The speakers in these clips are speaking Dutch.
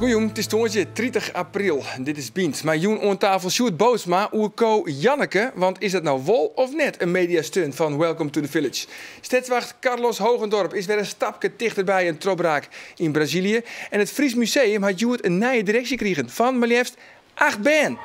Goeie, het is tongersje 30 april. Dit is Biens. Maar joen aan tafel Sjoerd Bootsma, Oerko Janneke. Want is dat nou wol of net een mediastunt van Welcome to the Village? Stedswacht Carlos Hogendorp is weer een stapje dichterbij een trobraak in Brazilië. En het Fries Museum had Sjoerd een nieuwe directie gekregen van maar liefst 8 band.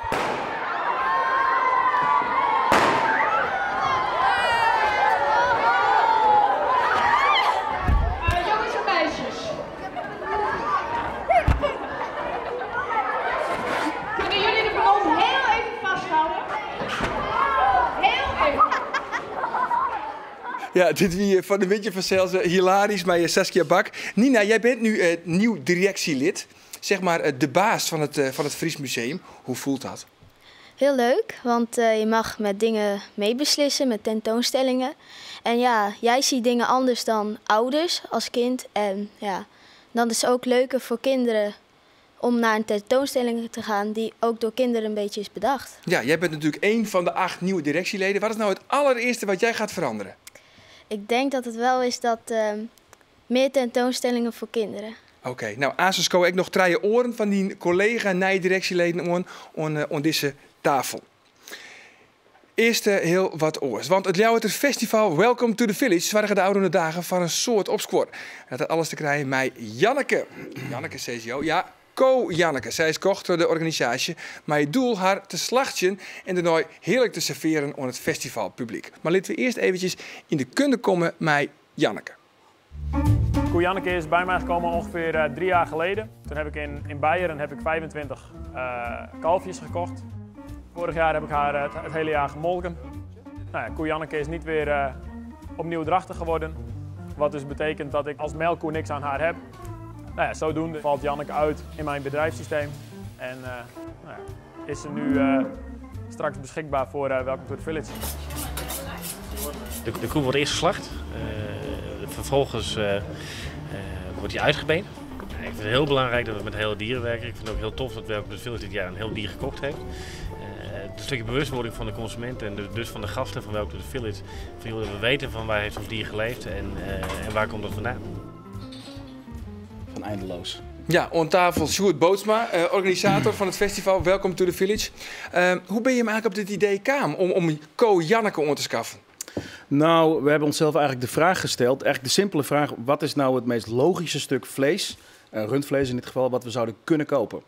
Ja, dit wie van de Windje van Zelze, hilarisch, maar Saskia Bak. Nina, jij bent nu nieuw directielid. Zeg maar de baas van het Fries Museum. Hoe voelt dat? Heel leuk, want je mag met dingen meebeslissen, met tentoonstellingen. En ja, jij ziet dingen anders dan ouders als kind. En ja, dan is het ook leuker voor kinderen om naar een tentoonstelling te gaan die ook door kinderen een beetje is bedacht. Ja, jij bent natuurlijk één van de 8 nieuwe directieleden. Wat is nou het allereerste wat jij gaat veranderen? Ik denk dat het wel is dat meer tentoonstellingen voor kinderen. Oké, nou Asusco ik nog 3 oren van die collega nieuwe directieleden aan deze tafel. Eerst heel wat oors, want het Ljouwerter Festival Welcome to the Village zwargen de oude dagen van een soort opspoor. Dat had alles te krijgen met Janneke. Janneke CCO, ja. Janneke, zij is kocht door de organisatie, maar het doel haar te slachtjen en daarna heerlijk te serveren aan het festivalpubliek. Maar laten we eerst eventjes in de kunde komen met Janneke. Koe Janneke is bij mij gekomen ongeveer 3 jaar geleden. Toen heb ik in Beieren 25 kalfjes gekocht. Vorig jaar heb ik haar het hele jaar gemolken. Nou ja, Koe Janneke is niet weer opnieuw drachtig geworden. Wat dus betekent dat ik als melkkoe niks aan haar heb. Nou ja, zodoende valt Janneke uit in mijn bedrijfssysteem en nou ja, is ze nu straks beschikbaar voor Welcome to the Village. De koe wordt eerst geslacht, vervolgens wordt hij uitgebeend. Ik vind het heel belangrijk dat we met hele dieren werken. Ik vind het ook heel tof dat Welcome to the Village dit jaar een heel dier gekocht heeft. Een stukje bewustwording van de consument en dus van de gasten van Welcome to the Village. Dat we weten van waar heeft ons dier geleefd en waar komt dat vandaan. Van eindeloos. Ja, aan tafel Sjoerd Bootsma, organisator van het festival Welcome to the Village. Hoe ben je hem eigenlijk op dit idee kwam om Janneke aan te schaffen? Nou, we hebben onszelf eigenlijk de vraag gesteld, eigenlijk de simpele vraag, wat is nou het meest logische stuk vlees, rundvlees in dit geval, wat we zouden kunnen kopen?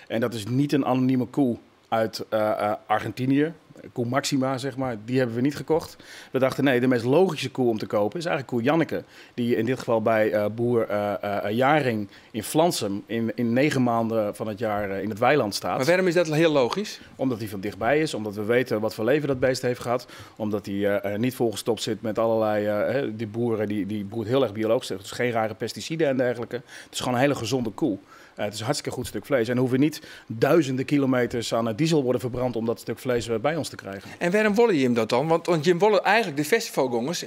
En dat is niet een anonieme koe uit Argentinië. Koe Maxima, zeg maar, die hebben we niet gekocht. We dachten, nee, de meest logische koe om te kopen is eigenlijk koe Janneke. Die in dit geval bij boer Jaring in Flansum in 9 maanden van het jaar in het weiland staat. Maar waarom is dat heel logisch? Omdat hij van dichtbij is, omdat we weten wat voor leven dat beest heeft gehad. Omdat hij niet volgestopt zit met allerlei, die boeren, die boert heel erg biologisch. Dus geen rare pesticiden en dergelijke. Het is gewoon een hele gezonde koe. Het is een hartstikke goed stuk vlees. En hoeven niet duizenden kilometers aan diesel worden verbrand om dat stuk vlees bij ons te krijgen. En waarom willen je hem dat dan? Want je wil eigenlijk de festivalgangers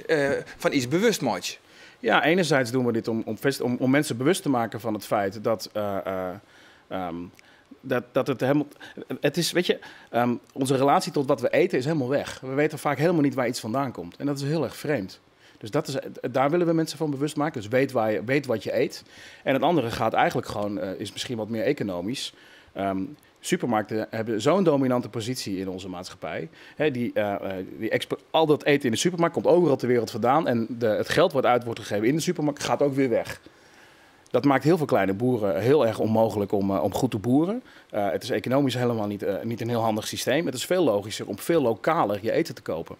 van iets bewust maken. Ja, enerzijds doen we dit om mensen bewust te maken van het feit dat dat het helemaal... Het is, weet je, onze relatie tot wat we eten is helemaal weg. We weten vaak helemaal niet waar iets vandaan komt. En dat is heel erg vreemd. Dus daar willen we mensen van bewust maken. Dus weet wat je eet. En het andere gaat eigenlijk gewoon, is misschien wat meer economisch. Supermarkten hebben zo'n dominante positie in onze maatschappij. Al dat eten in de supermarkt komt overal ter wereld vandaan. En het geld wat uit wordt gegeven in de supermarkt gaat ook weer weg. Dat maakt heel veel kleine boeren heel erg onmogelijk om goed te boeren. Het is economisch helemaal niet een heel handig systeem. Het is veel logischer om veel lokaler je eten te kopen.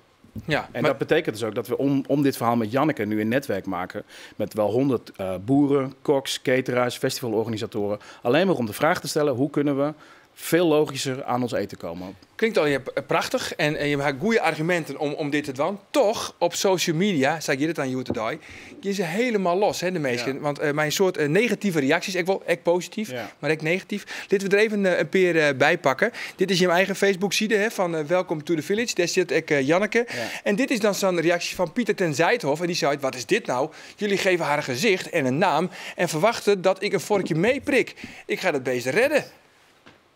Ja, en dat betekent dus ook dat we om dit verhaal met Janneke nu een netwerk maken met wel 100 boeren, koks, cateraars, festivalorganisatoren. Alleen maar om de vraag te stellen, hoe kunnen we veel logischer aan ons eten komen. Klinkt al prachtig en je hebt goede argumenten om dit te doen. Toch, op social media, zeg je het aan YouTube, je ze helemaal los, hè, de meesten. Ja. Want mijn soort negatieve reacties, ik positief, maar ik negatief. Laten we er even een paar bij pakken. Dit is je eigen Facebook-site van Welcome to the Village. Daar zit ik Janneke. Ja. En dit is dan zo'n reactie van Pieter ten Zijthof. En die zei, wat is dit nou? Jullie geven haar een gezicht en een naam en verwachten dat ik een vorkje meeprik. Ik ga dat beest redden.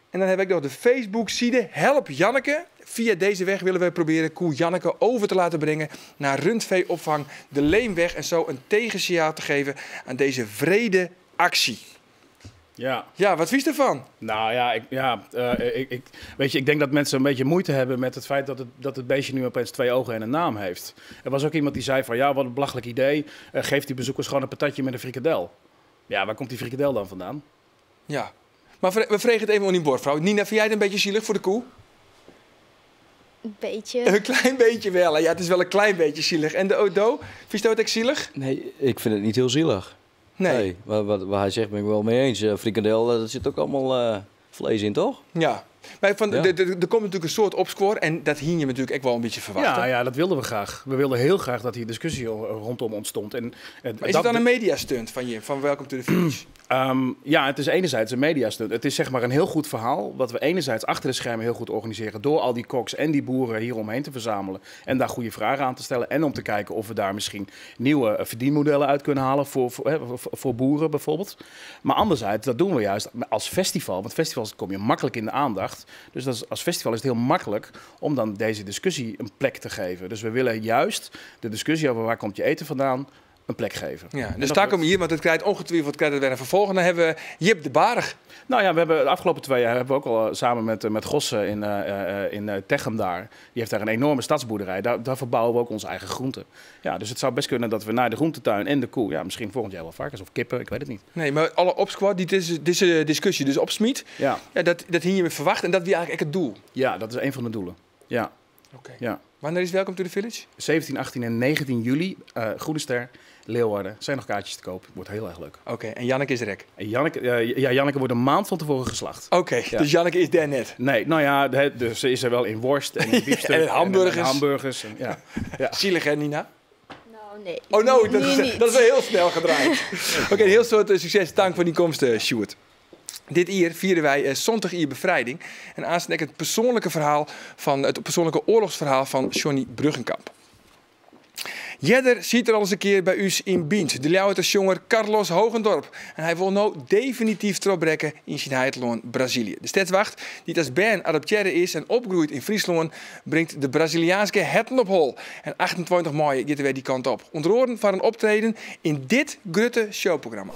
En dan heb ik nog de Facebook-site Help Janneke. Via deze weg willen we proberen koe Janneke over te laten brengen naar rundveeopvang de Leemweg. En zo een tegensignaal te geven aan deze wrede actie. Ja, wat vies ervan? Nou ja, ik denk dat mensen een beetje moeite hebben met het feit dat het beestje nu opeens 2 ogen en een naam heeft. Er was ook iemand die zei van, ja, wat een belachelijk idee. Geef die bezoekers gewoon een patatje met een frikadel. Ja, waar komt die frikadel dan vandaan? Ja. Maar we vregen het even om die bordvrouw. Nina, vind jij het een beetje zielig voor de koe? Een beetje. Een klein beetje wel. Ja, het is wel een klein beetje zielig. En de Odo, vind je dat ook zielig? Nee, ik vind het niet heel zielig. Nee. Wat hij zegt ben ik wel mee eens. Frikandel, daar zit ook allemaal vlees in, toch? Ja. Maar er komt natuurlijk een soort opscore en dat hing je natuurlijk ook wel een beetje verwachten. Ja, dat wilden we graag. We wilden heel graag dat hier discussie rondom ontstond. En, maar is het dan een mediastunt van Welcome to the Village? Ja, het is enerzijds een mediastunt. Het is zeg maar een heel goed verhaal, wat we enerzijds achter de schermen heel goed organiseren door al die koks en die boeren hier omheen te verzamelen en daar goede vragen aan te stellen en om te kijken of we daar misschien nieuwe verdienmodellen uit kunnen halen voor boeren bijvoorbeeld. Maar anderzijds, dat doen we juist als festival, want festivals kom je makkelijk in de aandacht. Dus als festival is het heel makkelijk om dan deze discussie een plek te geven. Dus we willen juist de discussie over waar komt je eten vandaan een plek geven. Ja, dus daar komen hier, want het krijgt ongetwijfeld weer een vervolg. En dan hebben we Jip de Barig. Nou ja, we hebben de afgelopen 2 jaar hebben we ook al samen met Gossen in Techem daar. Die heeft daar een enorme stadsboerderij. Daar verbouwen we ook onze eigen groenten. Ja, dus het zou best kunnen dat we naar de groentetuin en de koe, ja, misschien volgend jaar wel varkens of kippen, ik weet het niet. Nee, maar alle opsquad, deze discussie dus opsmiet, ja, dat hing je me verwacht en dat wie eigenlijk het doel. Ja, dat is een van de doelen. Ja. Oké. Ja. Wanneer is Welcome to the Village? 17, 18 en 19 juli, Groene Ster, Leeuwarden. Zijn nog kaartjes te koop. Wordt heel erg leuk. Oké, en Janneke is rek? En Janneke wordt een maand van tevoren geslacht. Oké, ja. Dus Janneke is daar net? Nee, nou ja, dus ze is er wel in worst en in biefstuk. en hamburgers. En hamburgers. En, ja. Zielig hè, Nina? Nou, nee. Oh no, dat is wel heel snel gedraaid. Oké, heel soort succes. Dank voor die komst, Sjoerd. Dit jaar vieren wij zondag hier bevrijding. En aanstek het persoonlijke oorlogsverhaal van Johnny Bruggenkamp. Jedder ziet er al eens een keer bij u in Bient, de Ljouwertersjonger Carlos Hogendorp. En hij wil nu definitief terugbrengen in zijn heidloon Brazilië. De stadswacht, die als bern adopteerde is en opgroeit in Friesland, brengt de Braziliaanse herten op hol. En 28 mei gaat er weer die kant op. Ontroeren van een optreden in dit grote showprogramma.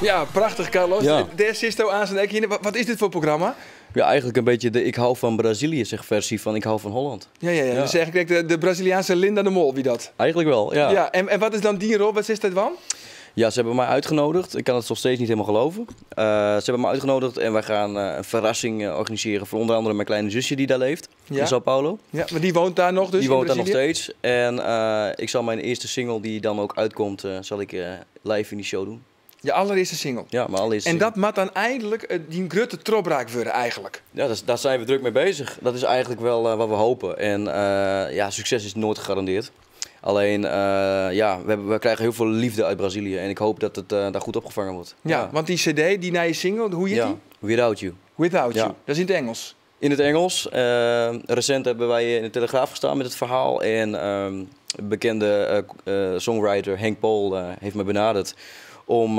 Ja, prachtig Carlos. Ja. Daar zit aan zijn nek. Wat is dit voor programma? Ja, eigenlijk een beetje de ik hou van Brazilië zeg versie van ik hou van Holland. Ja. Dus eigenlijk de Braziliaanse Linda de Mol, wie dat? Eigenlijk wel, ja. Ja, en wat is dan die rol? Wat is dat van? Ja, ze hebben mij uitgenodigd. Ik kan het nog steeds niet helemaal geloven. Ze hebben me uitgenodigd en wij gaan een verrassing organiseren voor onder andere mijn kleine zusje die daar leeft. In Sao Paulo. Ja, maar die woont daar nog dus? Die woont daar nog steeds. En ik zal mijn eerste single die dan ook uitkomt, zal ik live in die show doen. Je allereerste single? Ja, mijn allereerste en single. dat moet dan eindelijk die grote trobraak worden eigenlijk? Ja, daar zijn we druk mee bezig. Dat is eigenlijk wel wat we hopen. En ja, succes is nooit gegarandeerd. Alleen, we krijgen heel veel liefde uit Brazilië. En ik hoop dat het daar goed opgevangen wordt. Ja, want die cd, die naar je single, hoe heet die? Without You. Without You, Ja. dat is in het Engels? In het Engels. Recent hebben wij in de Telegraaf gestaan met het verhaal. En bekende songwriter Henk Pol heeft me benaderd om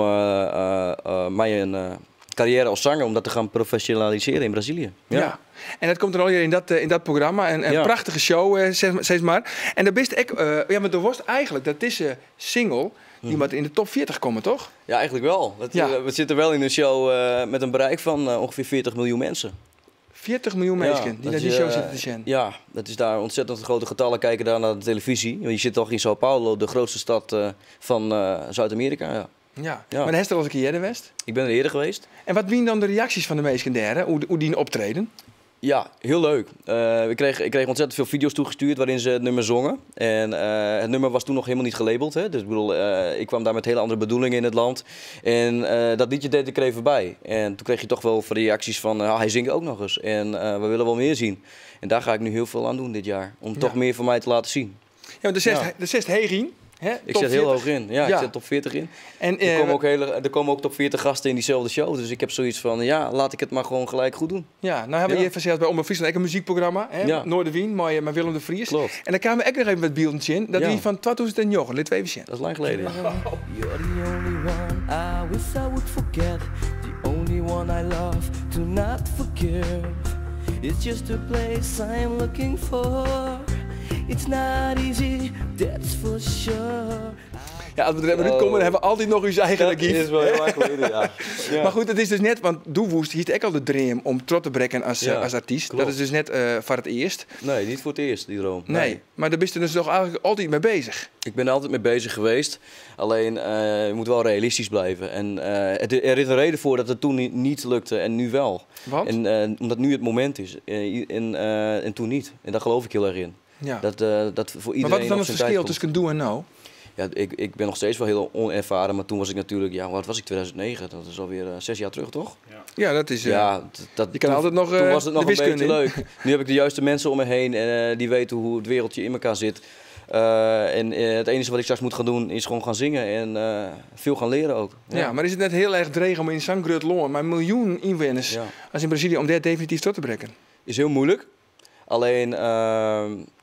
mij een carrière als zanger, om dat te gaan professionaliseren in Brazilië. Ja. En dat komt er al hier in dat programma. Een prachtige show, zeg maar. En daar best ik, maar er was eigenlijk, dat is een single, die moet in de top 40 komen, toch? Ja, eigenlijk wel. We zitten wel in een show met een bereik van ongeveer 40 miljoen mensen. 40 miljoen mensen die naar die show zitten te zien. Ja, dat is daar ontzettend grote getallen. Kijken daar naar de televisie. Je zit toch in Sao Paulo, de grootste stad van Zuid-Amerika. Ja. Maar dan is er al eens een keer eerder geweest? Ik ben er eerder geweest. En wat zijn dan de reacties van de mensen daar, hoe die optreden? Ja, heel leuk. Ik kreeg ontzettend veel video's toegestuurd waarin ze het nummer zongen. En het nummer was toen nog helemaal niet gelabeld. Hè? Dus ik bedoel, ik kwam daar met hele andere bedoelingen in het land. En dat liedje deed ik er even bij. En toen kreeg je toch wel reacties van, hij zingt ook nog eens. En we willen wel meer zien. En daar ga ik nu heel veel aan doen dit jaar. Om toch meer van mij te laten zien. Ja, maar de zegt Hegien. Hè? Ik Top zet heel 40. hoog in. Ja, ik zet top 40 in. En, Er komen ook top 40 gasten in diezelfde show. Dus ik heb zoiets van, ja, laat ik het maar gewoon gelijk goed doen. ja, nou hebben we hier zelfs bij Omroep Friesland ook een muziekprogramma. Hè? Ja. Noorderwien, met Willem de Vries. Klopt. En daar kwamen we ook nog even met beeldjes in. Dat Ja. die van 2009, laten we even zien. Dat is lang geleden. You're the only one I wish I would forget. The only one I love to not forgive. It's just a place I'm looking for. It's not easy, that's for sure. Ja, als we er komen, dan hebben we altijd nog uw eigen Dat archief. is wel heel lang geleden, ja. Ja. Maar goed, het is dus net, want Doewoest heeft ook al de dream om trots te brengen als artiest. klopt. Dat is dus net voor het eerst. Nee, niet voor het eerst, die droom. Nee, maar daar ben je dus toch eigenlijk altijd mee bezig. Ik ben er altijd mee bezig geweest. Alleen, je moet wel realistisch blijven. En er is een reden voor dat het toen niet lukte en nu wel. Want? En, omdat nu het moment is. En toen niet. En daar geloof ik heel erg in. Ja. Dat voor iedereen Maar wat is dan op het zijn verschil tijd komt. tussen doen en nou? Ja, ik ben nog steeds wel heel onervaren, maar toen was ik natuurlijk, ja, wat was ik, 2009? Dat is alweer 6 jaar terug, toch? Ja, dat is... Ja, je kan altijd nog toen was het nog de een beetje wiskunde in. leuk. Nu heb ik de juiste mensen om me heen en die weten hoe het wereldje in elkaar zit. Het enige wat ik straks moet gaan doen is gewoon gaan zingen en veel gaan leren ook. Ja, maar is het net heel erg dreig om in San Groot maar miljoen inwoners als in Brazilië, om daar definitief tot te brengen? Is heel moeilijk. Alleen,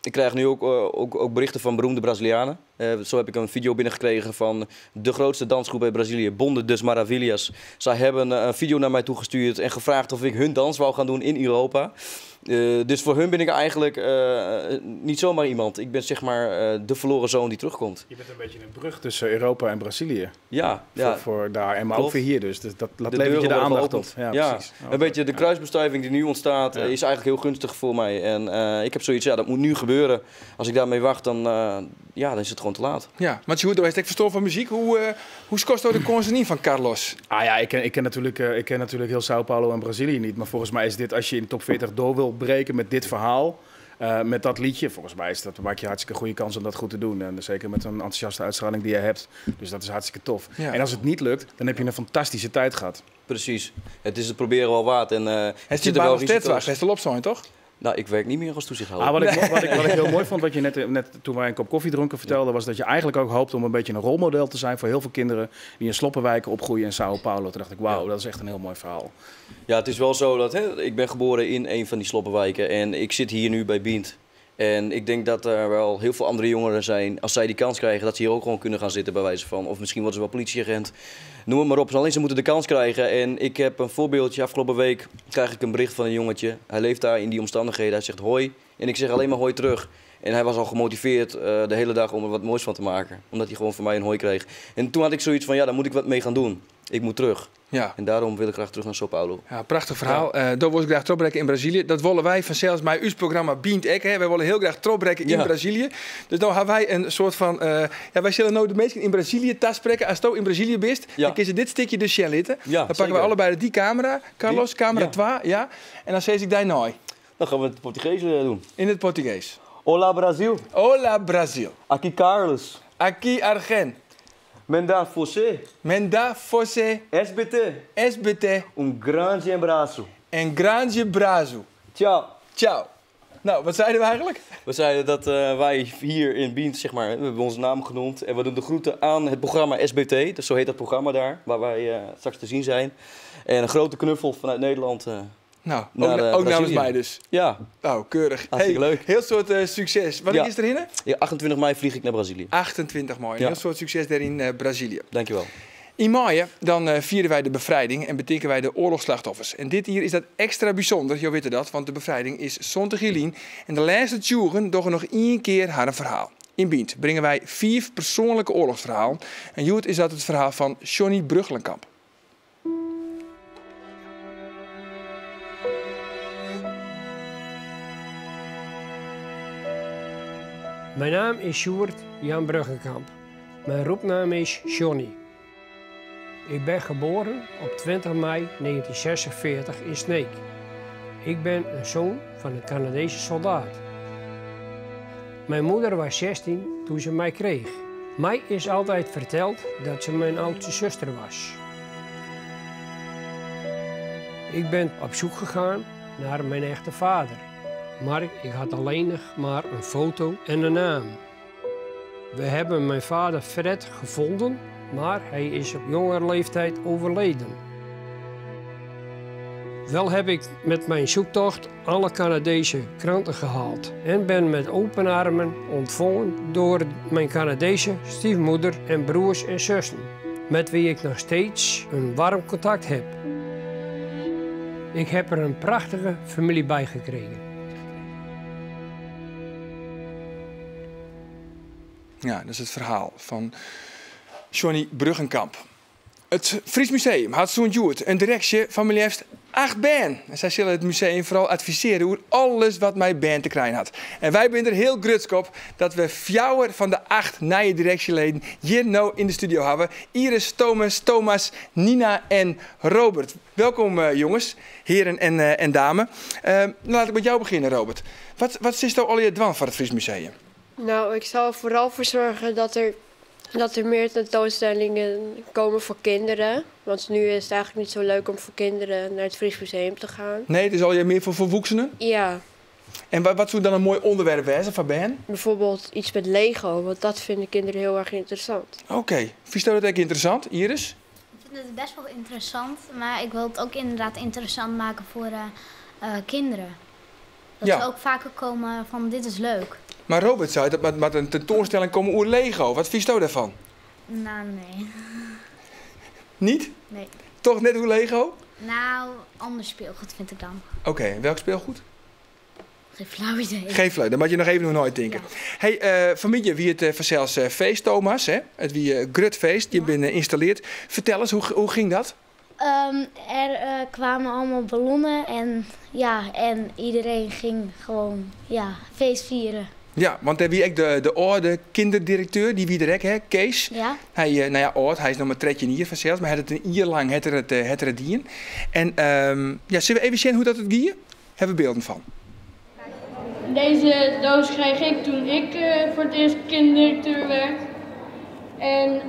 ik krijg nu ook berichten van beroemde Brazilianen. Zo heb ik een video binnengekregen van de grootste dansgroep uit Brazilië, Bonde dos Maravilhas. Zij hebben een video naar mij toegestuurd en gevraagd of ik hun dans wou gaan doen in Europa. Dus voor hun ben ik eigenlijk niet zomaar iemand. Ik ben zeg maar de verloren zoon die terugkomt. Je bent een beetje een brug tussen Europa en Brazilië. Ja, Voor daar, en maar Klopt. ook weer hier dus. Dat levert je deuren de worden aandacht geopend. op. Ja, precies. een beetje de kruisbestuiving die nu ontstaat is eigenlijk heel gunstig voor mij. En ik heb zoiets, dat moet nu gebeuren. Als ik daarmee wacht, dan is het gewoon te laat. Ja, maar goed, ik verstand van muziek. Hoe kost de concernie van Carlos? Ah ja, ik ken natuurlijk heel Sao Paulo en Brazilië niet. Maar volgens mij is dit, als je in de top 40 door wil breken met dit verhaal, met dat liedje, volgens mij maak je hartstikke goede kans om dat goed te doen. En zeker met een enthousiaste uitstraling die je hebt. Dus dat is hartstikke tof. Ja. En als het niet lukt, dan heb je een fantastische tijd gehad. Precies. Het is het proberen wel waard. En, Het is zit die er wel baan steeds risico's. best wel op zijn, toch? Nou, ik werk niet meer als toezichthouder. Wat ik heel mooi vond, wat je net toen wij een kop koffie dronken vertelde, was dat je eigenlijk ook hoopt om een beetje een rolmodel te zijn voor heel veel kinderen die in sloppenwijken opgroeien in Sao Paulo. Toen dacht ik, wauw, dat is echt een heel mooi verhaal. Ja, het is wel zo dat ik ben geboren in een van die sloppenwijken en ik zit hier nu bij Bient. En ik denk dat er wel heel veel andere jongeren zijn, als zij die kans krijgen, dat ze hier ook gewoon kunnen gaan zitten bij wijze van. Of misschien worden ze wel politieagent. Noem het maar op. Alleen ze moeten de kans krijgen. En ik heb een voorbeeldje. Afgelopen week krijg ik een bericht van een jongetje. Hij leeft daar in die omstandigheden. Hij zegt hoi. En ik zeg alleen maar hoi terug. En hij was al gemotiveerd de hele dag om er wat moois van te maken. Omdat hij gewoon van mij een hoi kreeg. En toen had ik zoiets van, ja, daar moet ik wat mee gaan doen. Ik moet terug. Ja. En daarom wil ik graag terug naar Sao Paulo. Ja, prachtig verhaal. Daar wil ik graag terugbrengen in Brazilië. Dat willen wij vanzelfs bij ons programma Bient Ek. Wij willen heel graag terugbrengen in Brazilië. Dus nou hebben wij een soort van... wij zullen nooit de mensen in Brazilië tas spreken. Als je in Brazilië bent, dan kun je dit stukje dus zitten. Dan pakken we allebei die camera. Carlos, camera 2. Ja. En dan zeg ik daar nou. Dan gaan we het Portugees doen. In het Portugees. Olá Brasil. Olá Brasil. Aqui Carlos. Aqui Argen. Menda você. Menda você. SBT. SBT. Grande abraço. En grande brazo. Ciao. Ciao. Nou, wat zeiden we eigenlijk? We zeiden dat wij hier in Bient, zeg maar, we hebben onze naam genoemd. En we doen de groeten aan het programma SBT. Dus zo heet dat programma daar, waar wij straks te zien zijn. En een grote knuffel vanuit Nederland. Nou, ook namens mij dus. Ja. Nou, keurig. Hartstikke leuk. Heel soort succes. Wanneer is erin? Ja, 28 mei vlieg ik naar Brazilië. 28 mei. Ja. Heel soort succes daar in Brazilië. Dankjewel. In mei dan vieren wij de bevrijding en betekenen wij de oorlogsslachtoffers. En dit hier is dat extra bijzonder, je weet dat, want de bevrijding is zondag Juli. En de laatste tjoegen doen nog 1 keer haar verhaal. In Bient brengen wij 4 persoonlijke oorlogsverhalen. En Joet is dat het verhaal van Johnny Bruggelenkamp. Mijn naam is Sjoerd Jan Bruggenkamp. Mijn roepnaam is Johnny. Ik ben geboren op 20 mei 1946 in Sneek. Ik ben een zoon van een Canadese soldaat. Mijn moeder was 16 toen ze mij kreeg. Mij is altijd verteld dat ze mijn oudste zuster was. Ik ben op zoek gegaan naar mijn echte vader. Maar ik had alleen nog maar een foto en een naam. We hebben mijn vader Fred gevonden, maar hij is op jongere leeftijd overleden. Wel heb ik met mijn zoektocht alle Canadese kranten gehaald en ben met open armen ontvangen door mijn Canadese stiefmoeder en broers en zussen, met wie ik nog steeds een warm contact heb. Ik heb er een prachtige familie bij gekregen. Ja, dat is het verhaal van Johnny Bruggenkamp. Het Fries Museum had zo'n joert een directie van maar liefst 8 band. En zij zullen het museum vooral adviseren hoe alles wat mijn band te krijgen had. En wij zijn er heel grutsk op dat we 4 van de 8 nieuwe directieleden hier nou in de studio hebben. Iris, Thomas, Nina en Robert. Welkom jongens, heren en dames. Laat ik met jou beginnen, Robert. Wat is nou al je dwan van het Fries Museum? Nou, ik zal er vooral voor zorgen dat er meer tentoonstellingen komen voor kinderen. Want nu is het eigenlijk niet zo leuk om voor kinderen naar het Fries Museum te gaan. Nee, het is al meer voor volwassenen? Ja. En wat zou dan een mooi onderwerp wezen van Ben? Bijvoorbeeld iets met Lego, want dat vinden kinderen heel erg interessant. Oké. Vind je dat ook interessant, Iris? Ik vind het best wel interessant, maar ik wil het ook inderdaad interessant maken voor kinderen. Dat ze ook vaker komen van dit is leuk. Maar Robert zei dat met een tentoonstelling komen over Lego. Wat vind je daarvan? Nou, nee. Niet? Nee. Toch net hoe Lego? Nou, ander speelgoed vind ik dan. Oké, welk speelgoed? Geen flauw idee. Geen flauw, dan moet je nog even nooit denken. Ja. Hey, familie, wie het vanzelfs feest, Thomas, hè? Het wie Grutfeest, die ben installeerd. Vertel eens, hoe ging dat? Er kwamen allemaal ballonnen en iedereen ging gewoon feest vieren. Ja, want wie ik de oude kinderdirecteur, die wie er ook, hè, Kees. Ja. Hij, oud, hij is nog maar 3 jaar hier vanzelfs, maar hij had het een jaar lang het dien. En zullen we even zien hoe dat het ging? Hebben we beelden van. Deze doos kreeg ik toen ik voor het eerst kinderdirecteur werd. En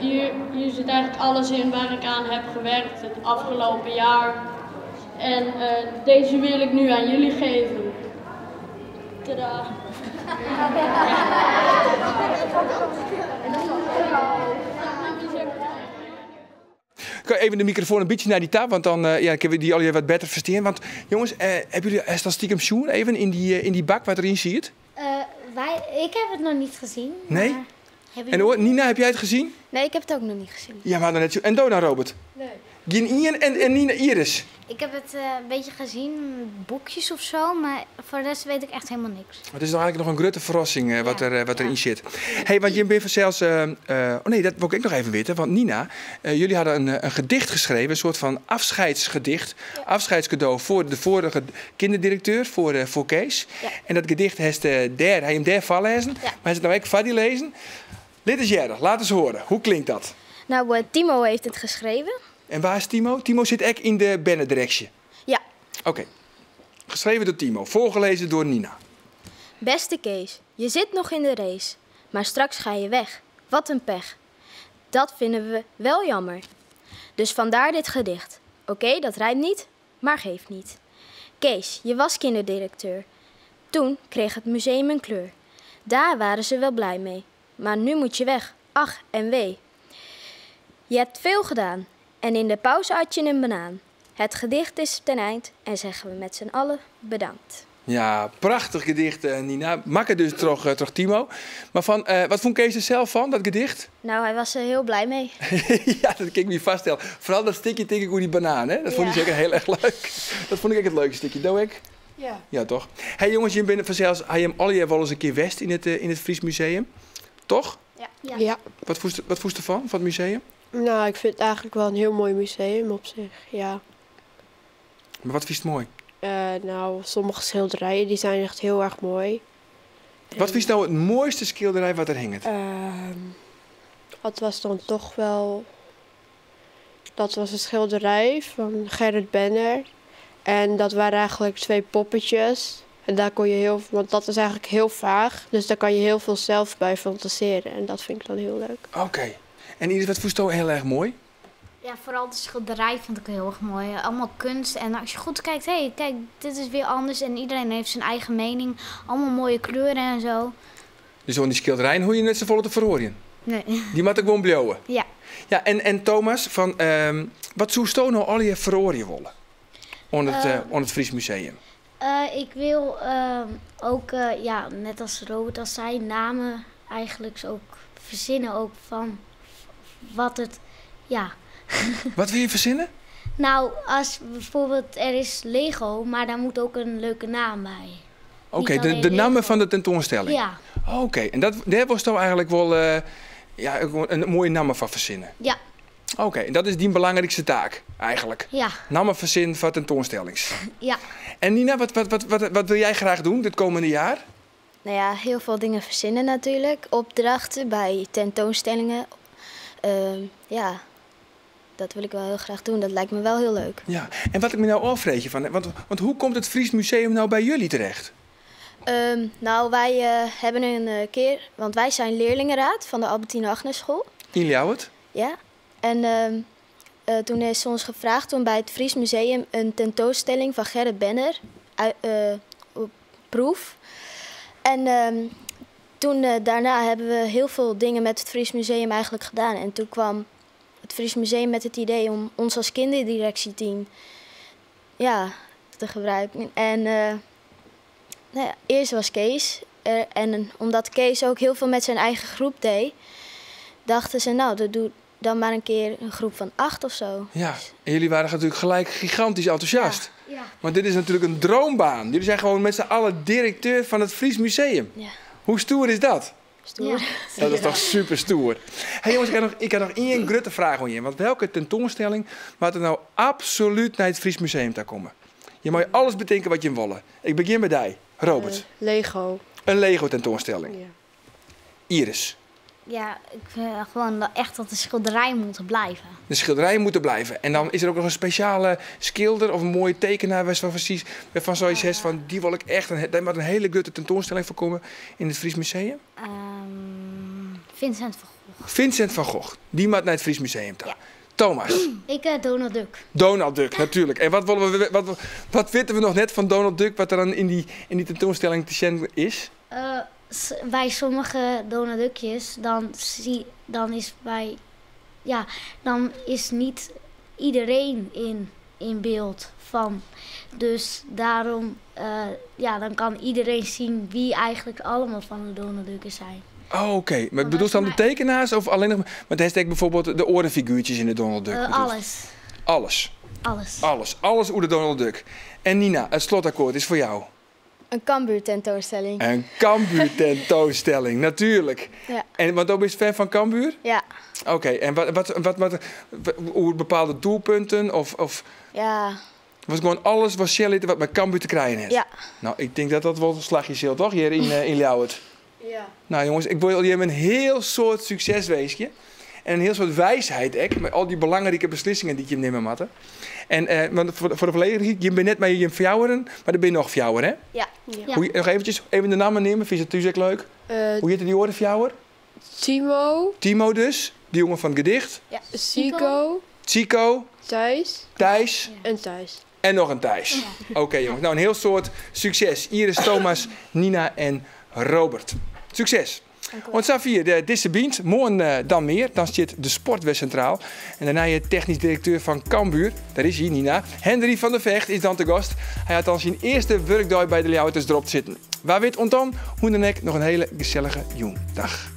hier zit eigenlijk alles in waar ik aan heb gewerkt het afgelopen jaar. En deze wil ik nu aan jullie geven. Tadaa. Even de microfoon een beetje naar die tafel, want dan kunnen we die al wat beter verstaan. Want jongens, hebben jullie stiekem schoen even in die bak wat erin ziet? Ik heb het nog niet gezien. Nee? En Nina, heb jij het gezien? Nee, ik heb het ook nog niet gezien. Ja, maar dan net zo. En Dona, Robert? Nee. Geen Ian en Nina, Iris? Ik heb het een beetje gezien, boekjes of zo, maar voor de rest weet ik echt helemaal niks. Het is nog eigenlijk nog een grote verrassing wat erin zit. Hey, want je bent zelfs... dat wil ik nog even weten. Want Nina, jullie hadden een gedicht geschreven, een soort van afscheidsgedicht. Ja. Afscheidscadeau voor de vorige kinderdirecteur, voor Kees. Ja. En dat gedicht heeft hij hem daar voorlezen, maar hij is het nou ook van die lezen. Dit is Jerder, laat eens horen. Hoe klinkt dat? Nou, Timo heeft het geschreven. En waar is Timo? Timo zit echt in de bannendirectie. Ja. Oké. Geschreven door Timo, voorgelezen door Nina. Beste Kees, je zit nog in de race, maar straks ga je weg. Wat een pech. Dat vinden we wel jammer. Dus vandaar dit gedicht. Oké, dat rijmt niet, maar geeft niet. Kees, je was kinderdirecteur. Toen kreeg het museum een kleur. Daar waren ze wel blij mee. Maar nu moet je weg. Ach en wee. Je hebt veel gedaan. En in de pauze at je een banaan. Het gedicht is ten eind en zeggen we met z'n allen bedankt. Ja, prachtig gedicht, Nina. Makker dus terug Timo. Maar wat vond Kees er zelf van, dat gedicht? Nou, hij was er heel blij mee. Ja, dat kan ik me vaststellen. Vooral dat stukje denk ik over die banaan, hè? Dat vond hij zeker heel erg leuk. Dat vond ik echt het leuke stukje. Doe ik? Ja. Ja, toch? Hey jongens, je bent vanzelfs, hij hem al wel eens een keer west in het Fries Museum. Toch? Ja. Wat voest ervan, van het museum? Nou, ik vind het eigenlijk wel een heel mooi museum op zich, ja. Maar wat vies mooi? Nou, sommige schilderijen die zijn echt heel erg mooi. Wat vies nou het mooiste schilderij wat er hing? Dat was dan toch wel... Dat was een schilderij van Gerrit Benner. En dat waren eigenlijk 2 poppetjes. En daar kon je want dat is eigenlijk heel vaag. Dus daar kan je heel veel zelf bij fantaseren. En dat vind ik dan heel leuk. Oké. En Iris, wat vond je heel erg mooi? Ja, vooral de schilderij vond ik heel erg mooi. Allemaal kunst. En als je goed kijkt, kijk, dit is weer anders. En iedereen heeft zijn eigen mening. Allemaal mooie kleuren en zo. Dus die schilderijen hoe je net zo vol te verhoren. Nee. Die moet ik gewoon blijven. Ja. Ja, en Thomas, van, wat zou je nou al je verhoren willen? Onder het Fries Museum. Ik wil ook, ja, net als Robert al zei, namen eigenlijk ook verzinnen ook van wat het, ja. Wat wil je verzinnen? Nou, als bijvoorbeeld er is Lego, maar daar moet ook een leuke naam bij. Oké, de namen van de tentoonstelling? Ja. Oké, en daar was toch eigenlijk wel ja, een mooie naam van verzinnen? Ja. Oké, en dat is die belangrijkste taak eigenlijk? Ja. Namen verzinnen van tentoonstellings? Ja. En Nina, wat wil jij graag doen dit komende jaar? Nou ja, heel veel dingen verzinnen natuurlijk. Opdrachten bij tentoonstellingen. Ja, dat wil ik wel heel graag doen. Dat lijkt me wel heel leuk. Ja, en wat ik me nou afvreeg van, want hoe komt het Fries Museum nou bij jullie terecht? Nou, wij hebben een keer, want wij zijn leerlingenraad van de Albertine Agnes School. In Ljouwert? Ja, en toen is ons gevraagd om bij het Fries Museum een tentoonstelling van Gerrit Benner op proef. En toen daarna hebben we heel veel dingen met het Fries Museum eigenlijk gedaan. En toen kwam het Fries Museum met het idee om ons als kinderdirectieteam te gebruiken. En nou ja, eerst was Kees. En omdat Kees ook heel veel met zijn eigen groep deed, dachten ze, nou, doe dan maar een keer een groep van 8 of zo. Ja, en jullie waren natuurlijk gelijk gigantisch enthousiast. Ja. Ja. Maar dit is natuurlijk een droombaan. Jullie zijn gewoon met z'n allen directeur van het Fries Museum. Ja. Hoe stoer is dat? Stoer. Ja. Dat is toch super stoer. Hey jongens, ik heb nog één grote vraag aan je. Want welke tentoonstelling moet er nou absoluut naar het Fries Museum te komen? Je mag alles bedenken wat je wil. Ik begin bij jou, Robert. Lego. Een Lego tentoonstelling. Ja. Iris. Ja, ik vind gewoon echt dat de schilderijen moeten blijven. De schilderijen moeten blijven. En dan is er ook nog een speciale schilder of een mooie tekenaar waarvan zou je zeggen van die wil ik echt, daar moet een hele grote tentoonstelling voor komen in het Fries Museum. Vincent van Gogh. Vincent van Gogh, die moet naar het Fries Museum toe. Ja. Thomas. Ik Donald Duck. Donald Duck, natuurlijk. En wat weten we nog net van Donald Duck, wat er dan in die tentoonstelling te zien is? Bij sommige Donald Duckjes, dan is niet iedereen in beeld van. Dus daarom, dan kan iedereen zien wie eigenlijk allemaal van de Donald Duckers zijn. Oh, oké. Maar bedoel je dan de tekenaars of alleen nog... Want hij steekt bijvoorbeeld de orenfiguurtjes in de Donald Duck. Alles. Alles? Alles. Alles over de Donald Duck. En Nina, het slotakkoord is voor jou. Een Cambuur tentoonstelling. Een Cambuur tentoonstelling, natuurlijk. Ja. En want ook ben je fan van Cambuur? Ja. Oké, en hoe bepaalde doelpunten of... Ja. Was gewoon alles wat Shelley wat met Cambuur te krijgen is? Ja. Nou, ik denk dat wel een slagje scheelt, toch? Hier in Ljouwert. Ja. Nou jongens, ik wil jullie een heel soort succesweesje. En een heel soort wijsheid, met al die belangrijke beslissingen die je nemen moet. En want voor de volledigheid, je bent net met je fjouweren, maar er ben je nog fjouwer, hè? Ja. Ja. Hoe, nog eventjes, even de namen nemen, vind je het natuurlijk leuk? Hoe heet die orenfjouwer? Timo. Timo dus, die jongen van het gedicht. Ja. Chico. Thijs. En Thijs. En nog een Thijs. Ja. Oké, jongens, nou een heel soort succes. Iris, Thomas, Nina en Robert. Succes! Want Xavier, deze beent, morgen dan meer. Dan zit de sport weer centraal. En daarna je technisch directeur van Cambuur. Daar is hij, Nina. Henry van der Vecht is dan te gast. Hij had dan zijn eerste werkdag bij de Ljouwerters erop zitten. Waar weet ontan, hoe dan ook nog een hele gezellige dag.